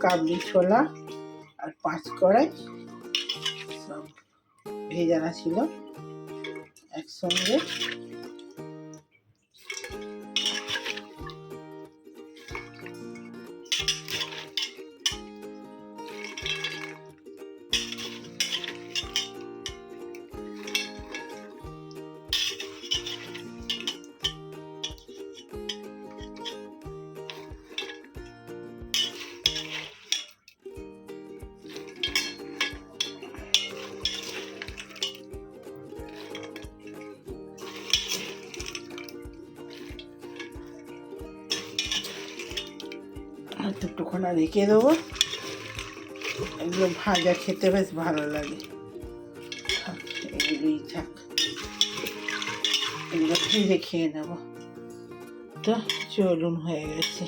কাবলি ছোলা আর 5 কড়াই সব ভেজানো ছিল একসঙ্গে। একটুখানি রেখে দেবো, এগুলো ভাজা খেতে বেশ ভালো লাগে। এগুলোই থাক, এগুলো ফ্রিজে খেয়ে নেবো। তো চলুন, হয়ে গেছে।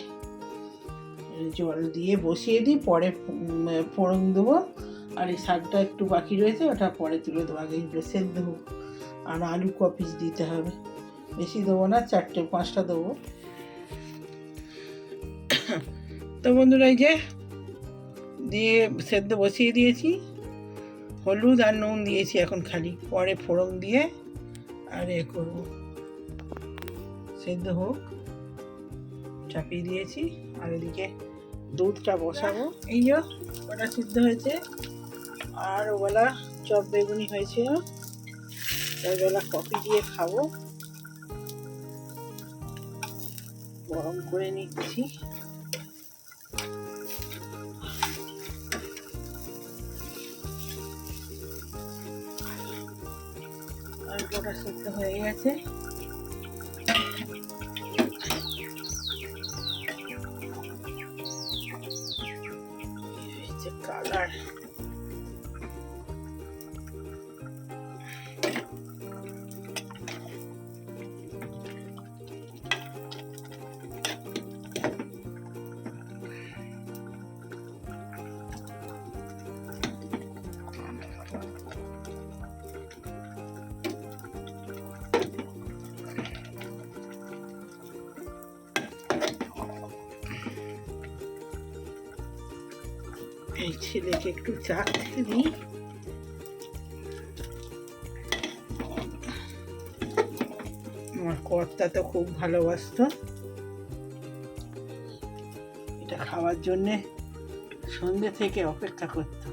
জল দিয়ে বসিয়ে দিই, পরে ফোড়ন দেবো। আর এই শাকটা একটু বাকি রয়েছে, ওটা পরে তুলে দেবো। আগে এগুলো সেদ্ধ দেবো। আর আলু কপিস দিতে হবে, বেশি দেবো না, 4-5টা দেবো। তো বন্ধুরা, এই যে দিয়ে সেদ্ধ বসিয়ে দিয়েছি, হলুদ আর নুন দিয়েছি এখন খালি, পরে ফোড়ন দিয়ে আর করবো। সেদ্ধ হোক, চাপিয়ে দিয়েছি। আর এদিকে দুধটা বসাবো। এই যে ওটা সিদ্ধ হয়েছে, আর ওবেলা চপ বেগুনি হয়েছে, ওইবেলা কফি দিয়ে খাবো। গরম করে নিচ্ছি। আর ওটা সিদ্ধ হয়ে গেছে। কালার এই ছেলেকে একটু চা খেতে দিই। আমার কর্তা তো খুব ভালোবাসতো এটা খাওয়ার জন্যে, সন্ধ্যে থেকে অপেক্ষা করতো।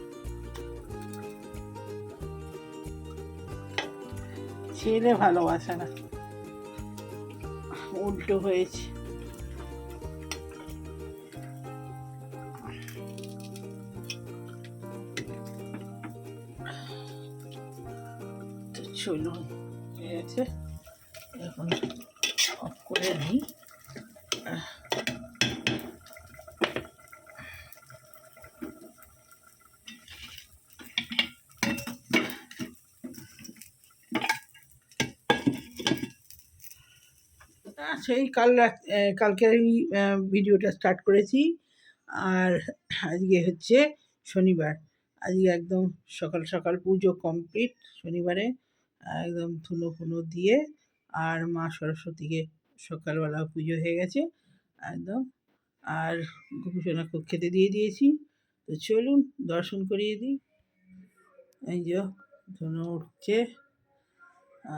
ছেলে ভালোবাসে না, উল্টো হয়েছে। তো চলুন, হয়ে গেছে, এখন অফ করে নিই। সেই কালকে ভিডিওটা স্টার্ট করেছি। আর আজকে হচ্ছে শনিবার, আজকে একদম সকাল সকাল পুজো কমপ্লিট। শনিবারে একদম ধুনো ফুনো দিয়ে, আর মা সরস্বতীকে সকালবেলা পুজো হয়ে গেছে একদম। আর গোপুসোনাকে খেতে দিয়ে দিয়েছি। তো চলুন দর্শন করিয়ে দিই। এই যে ধুনো উঠছে,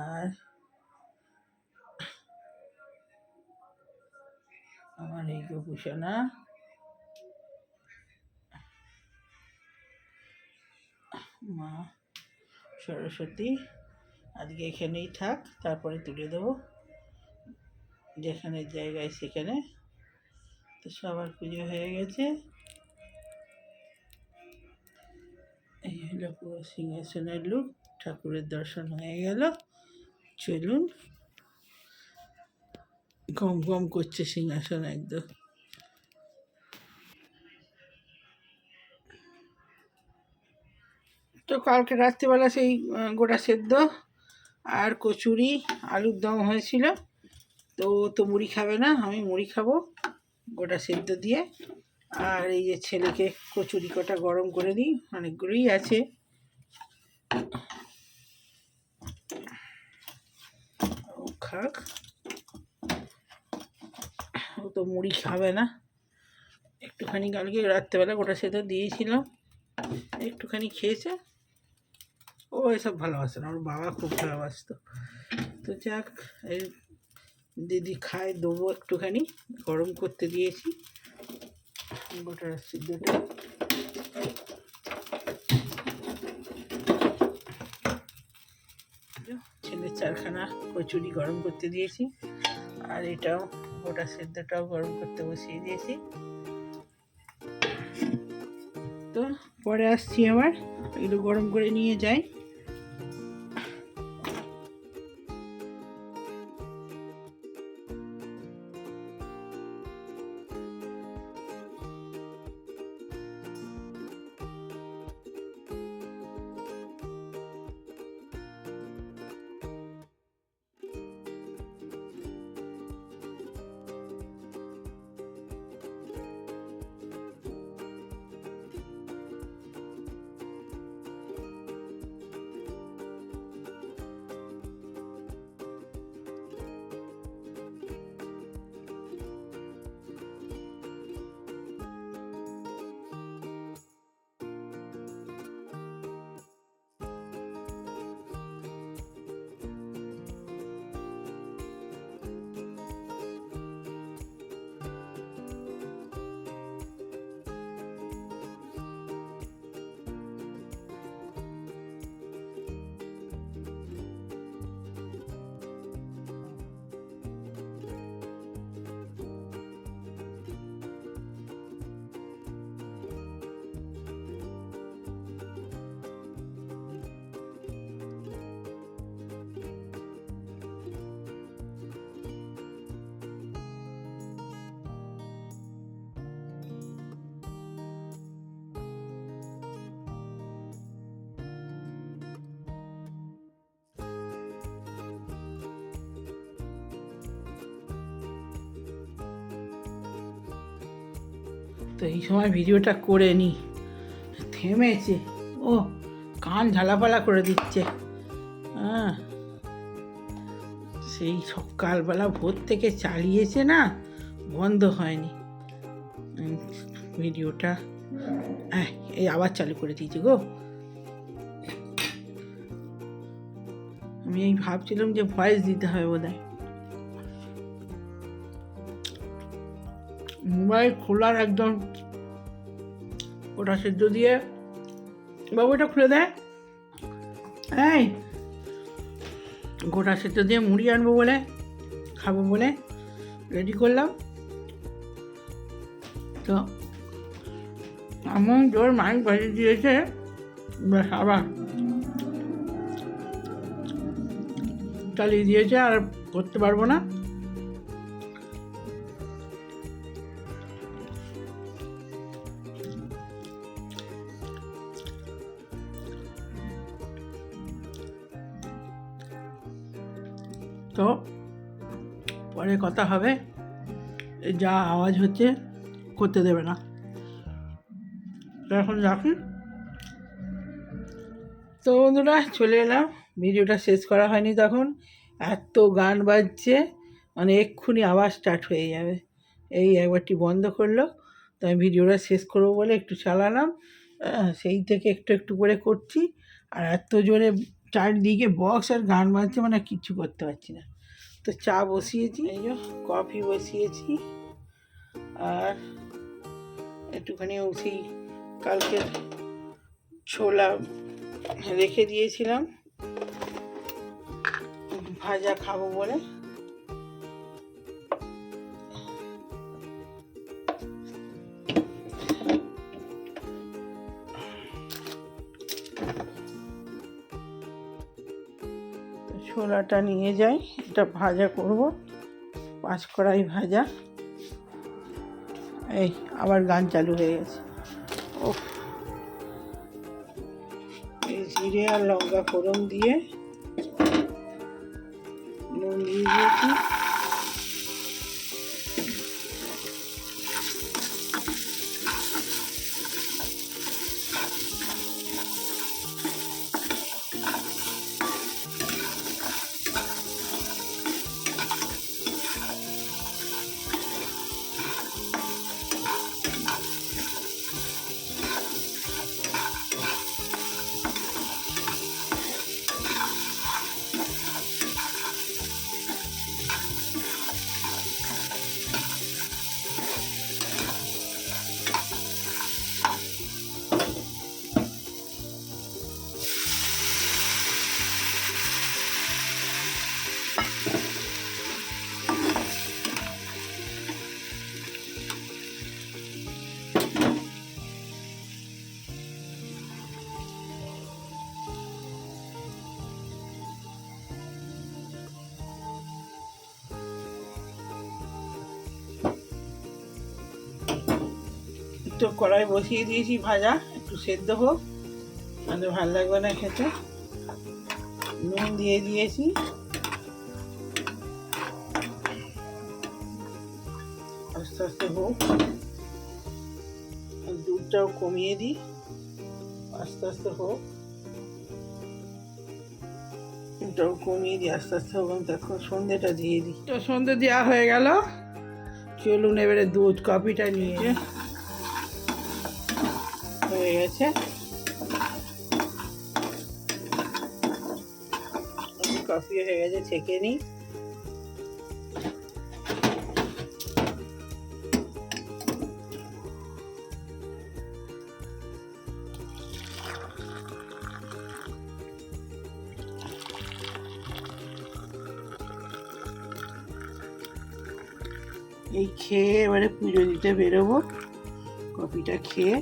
আর আমার এই গোপুসোনা মা সরস্বতী আজকে এখানেই থাক, তারপরে তুলে দেবো যেখানে জায়গায় সেখানে। তো সবার পুজো হয়ে গেছে। এই হলো পুরো সিংহাসনের লুক, ঠাকুরের দর্শন হয়ে গেল। চলুন, গম গম করছে সিংহাসন একদম। তো কালকে রাত্রিবেলা সেই গোটা সেদ্ধ আর কচুরি আলুর দম হয়েছিল। তো তো মুড়ি খাবে না, আমি মুড়ি খাবো গোটা সেদ্ধ দিয়ে। আর এই যে ছেলেকে কচুরি কটা গরম করে দিই, অনেকগুলোই আছে। ও খাক, ও তো মুড়ি খাবে না, একটু একটুখানি কালকে রাত্রেবেলা গোটা সেদ্ধ দিয়েছিলাম, একটুখানি খেয়েছে। ও এসব ভালোবাসে না, ওর বাবা খুব ভালোবাসতো। তো যাক, এই দিদি খায়, দেবো একটুখানি, গরম করতে দিয়েছি গোটা সিদ্ধটা। ছেলের 4খানা কচুরি গরম করতে দিয়েছি, আর এটাও গোটা সেদ্ধটাও গরম করতে বসিয়ে দিয়েছি। তো পরে আসছি, আবার এগুলো গরম করে নিয়ে যাই। তো এই সময় ভিডিওটা করে নিই। থেমেছে, ও কান ঝালাপালা করে দিচ্ছে। হ্যাঁ, সেই সকালবেলা ভোর থেকে চালিয়েছে না, বন্ধ হয়নি ভিডিওটা। হ্যাঁ, এই আবার চালু করে দিয়েছে গো। আমি এই ভাবছিলাম যে ভয়েস দিতে হবে বোধহয়। মোবাইল খোলার একদম ওটা সেদ্ধ দিয়ে, বাবু এটা খুলে দেয়। এই গোটা সেদ্ধ দিয়ে মুড়ি আনবো বলে, খাবো বলে রেডি করলাম। তো এমন জোর মাইক বাজিয়ে দিয়েছে, ব্যাস আবার চালিয়ে দিয়েছে, আর করতে পারবো না। তো পরে কথা হবে, যা আওয়াজ হচ্ছে করতে দেবে না। তো এখন রাখি। তো বন্ধুরা চলে এলাম, ভিডিওটা শেষ করা হয়নি তখন, এত গান বাজছে, মানে এক্ষুনি আবার স্টার্ট হয়ে যাবে। এই একবারটি বন্ধ করলো, তো আমি ভিডিওটা শেষ করবো বলে একটু চালালাম, সেই থেকে একটু একটু করে করছি। আর এত জোরে চারদিকে বক্স আর গান বাজছে, মানে কিচ্ছু করতে পারছি না। তো চা বসিয়েছি, এই যে কফি বসিয়েছি, আর একটুখানি সেই কালকে ছোলা রেখে দিয়েছিলাম ভাজা খাবো বলে। ছোলাটা নিয়ে যাই, এটা ভাজা করব, 5 কড়াই ভাজা। এই আবার গান চালু হয়ে গেছে। ও, এই জিরে আর লঙ্কা ফোড়ন দিয়ে নুন দিয়ে দিয়েছি। তো কড়াই বসিয়ে দিয়েছি ভাজা, একটু সেদ্ধ হোক, আমাদের ভালো লাগবে না খেতে। নুন দিয়ে দিয়েছি, আস্তে আস্তে হোক। দুধটাও কমিয়ে দিই, আস্তে আস্তে হোক। দুধটাও কমিয়ে দিই, আস্তে আস্তে হোক। আমি তখন সন্ধ্যেটা দিয়ে দিই। তো সন্ধ্যে দেওয়া হয়ে গেল, চলুন এবারে দুধ কফিটা নিয়ে হয়ে গেছে। কফি হয়ে গেছে, ছেঁকে নিই। এই খেয়ে এবারে পুজো দিতে বেরোবো, কফিটা খেয়ে।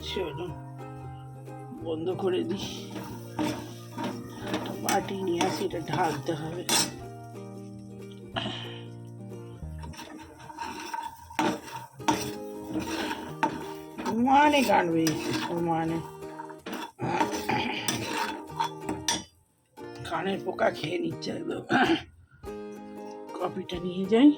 চলো বন্ধ করে দিই, বাটি নিয়ে আসি, এটা ঢালতে হবে। মানে গান বেরিয়েছে, মানে কানের পোকা খেয়ে নিচ্ছে একদম। কফিটা নিয়ে যাই।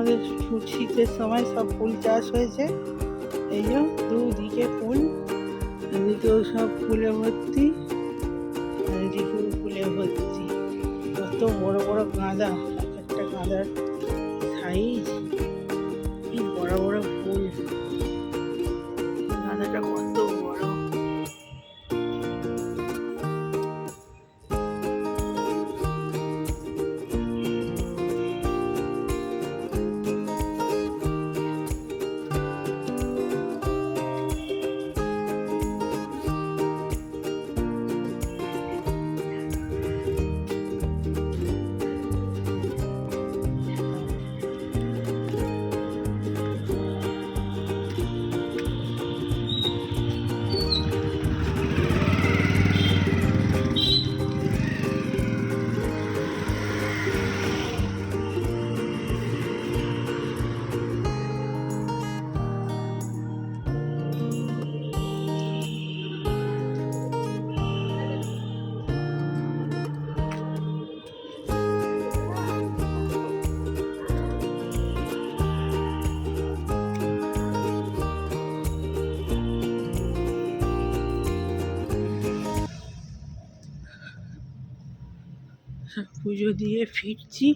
আমাদের শীতের সময় সব ফুল চাষ হয়েছে। এই যে দুদিকে ফুল, এদিকেও সব ফুলে ভর্তি, আর এদিকেও ফুলে ভর্তি। কত বড় বড় গাঁদা, এক একটা গাঁদার সাইজ, কি বড় বড় ফুল। গাঁদাটা কত বড়। পুজো দিয়ে ফিরছি,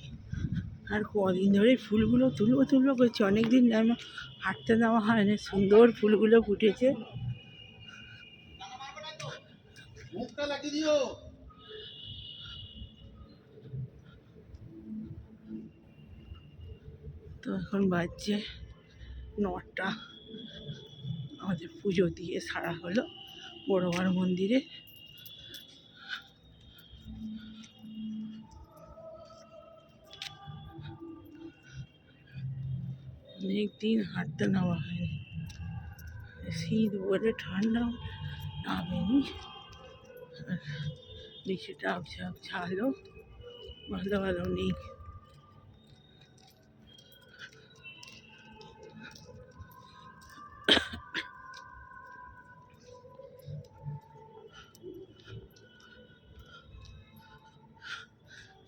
আর কদিন ধরে ফুলগুলো তুলবো করছি। অনেকদিন আমার হাঁটতে দেওয়া হয় না, সুন্দর ফুলগুলো ফুটেছে। তো এখন বাজছে 9টা। আমাদের পুজো দিয়ে সারা হলো বড়বার মন্দিরে। অনেকদিন হাঁটতে নেওয়া হয়নি, শীত বলে ঠান্ডাও নামেনি, নিচেটা ঝালো, ভালো নেই।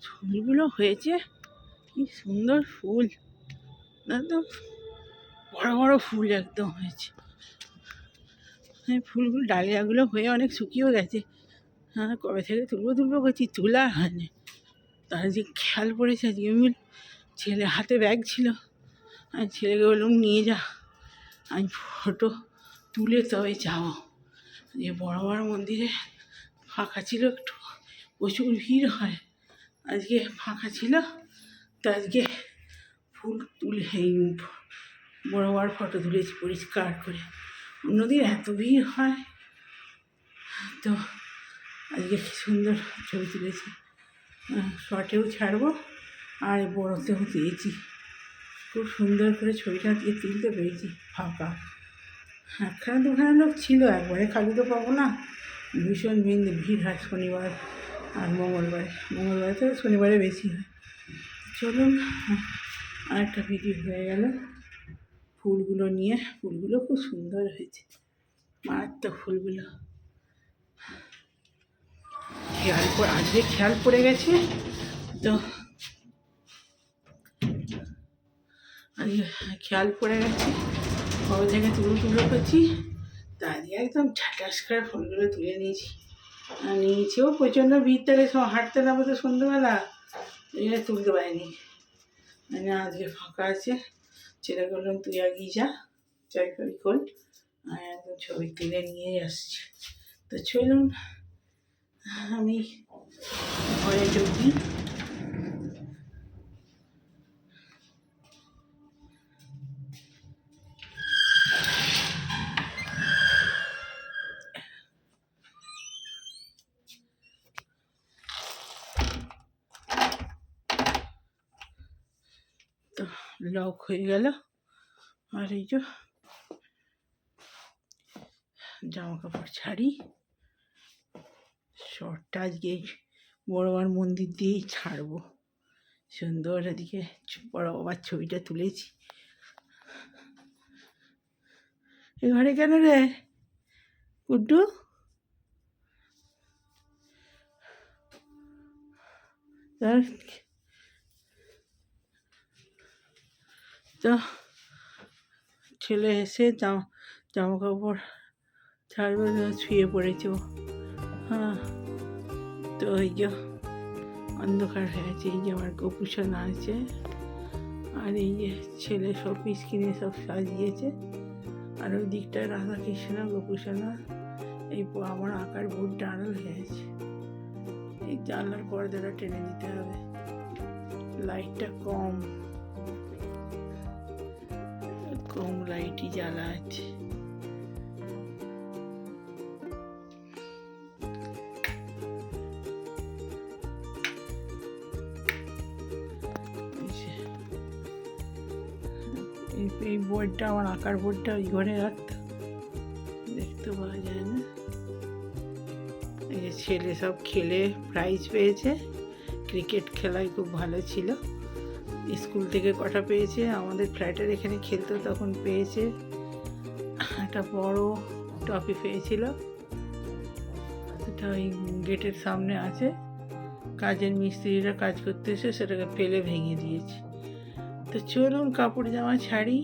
ফুলগুলো হয়েছে, কি সুন্দর ফুল, একদম বড় বড় ফুল একদম হয়েছে। ফুলগুলো ডালিয়াগুলো হয়ে অনেক শুকিয়েও গেছে। হ্যাঁ, কবে থেকে তুলবো করছি, তোলা হয়নি। তার যে খেয়াল পড়েছে আজকে, আমি ছেলে হাতে ব্যাগ ছিল, আমি ছেলেকে বললাম নিয়ে যা, আমি ফটো তুলে তবে যাবো। যে বড় মন্দিরে ফাঁকা ছিল একটু, প্রচুর ভিড় হয়, আজকে ফাঁকা ছিল, তো আজকে ফুল তুলে এই বড় ফটো তুলেছি পরিষ্কার করে। অন্যদিন এত ভিড় হয়, তো আজকে কি সুন্দর ছবি তুলেছি। শর্টেও ছাড়বো, আর বড়তেও দিয়েছি। খুব সুন্দর করে ছবিটা দিয়ে তুলতে পেরেছি। ফাঁকা একখানা দুখানা লোক ছিল, একবারে খালি তো পাবো না, ভীষণ ভিড় হয় শনিবার আর মঙ্গলবারে তো শনিবারে বেশি হয়। চলুন, আরেকটা ভিডিও হয়ে গেল ফুলগুলো নিয়ে। ফুলগুলো খুব সুন্দর হয়েছে, মারাত্মক ফুলগুলো। আজকে খেয়াল পড়ে গেছে, তো আজকে খেয়াল পড়ে গেছে, কবে থেকে তুলো করছি, তা আজকে একদম ঝাটাস করে ফুলগুলো তুলে নিয়েছিও। প্রচণ্ড ভিড় থাকে, সব হাঁটতে যাবো তো সন্ধ্যেবেলা, এই জন্য তুলতে পারিনি। মানে আজকে ফাঁকা আছে, ছেলে বললাম তুই আগিয়ে যা, চাই করি খোল, আমি একদম ছবি তুলে নিয়ে আসছি। তো চলুন আমি ঘরে ঢুকি। তো লক হয়ে গেল, আর এই যে জামা কাপড় ছাড়ি, শর্টটা আজকে বড়বার মন্দির দিয়েই ছাড়বো। সুন্দর এদিকে বড় বাবার ছবিটা তুলেছি। এ ঘরে কেন রে কুড্ডু? তো ছেলে এসে জামা কাপড় ছাড়বে, শুয়ে পড়েছে ও। হ্যাঁ, তো এই যে অন্ধকার হয়ে আছে। এই যে আমার গোপুসোনা আছে, আর এই যে ছেলে শোপিস কিনে সব সাজিয়েছে, আর ওই দিকটায় রাধাকৃষ্ণ গোপুসোনা। এই আমার আঁকার বোর্ডটা আড়াল হয়ে আছে। এই জানলার পর্দাটা টেনে দিতে হবে, লাইটটা কম লাইটই জ্বালা আছে। এই বোর্ডটা, আমার আঁকার বোর্ডটা ওই ঘরে রাখতো, দেখতে পাওয়া যায় না। এই যে ছেলে সব খেলে প্রাইজ পেয়েছে, ক্রিকেট খেলায় খুব ভালো ছিল। স্কুল থেকে কটা পেয়েছে, আমাদের ফ্ল্যাটের এখানে খেলতো তখন পেয়েছে, একটা বড় ট্রফি পেয়েছিল। সেটা ওই গেটের সামনে আছে, কাজের মিস্ত্রিরা কাজ করতে এসে সেটাকে ফেলে ভেঙে দিয়েছে। তো চলুন কাপড় জামা ছাড়ি।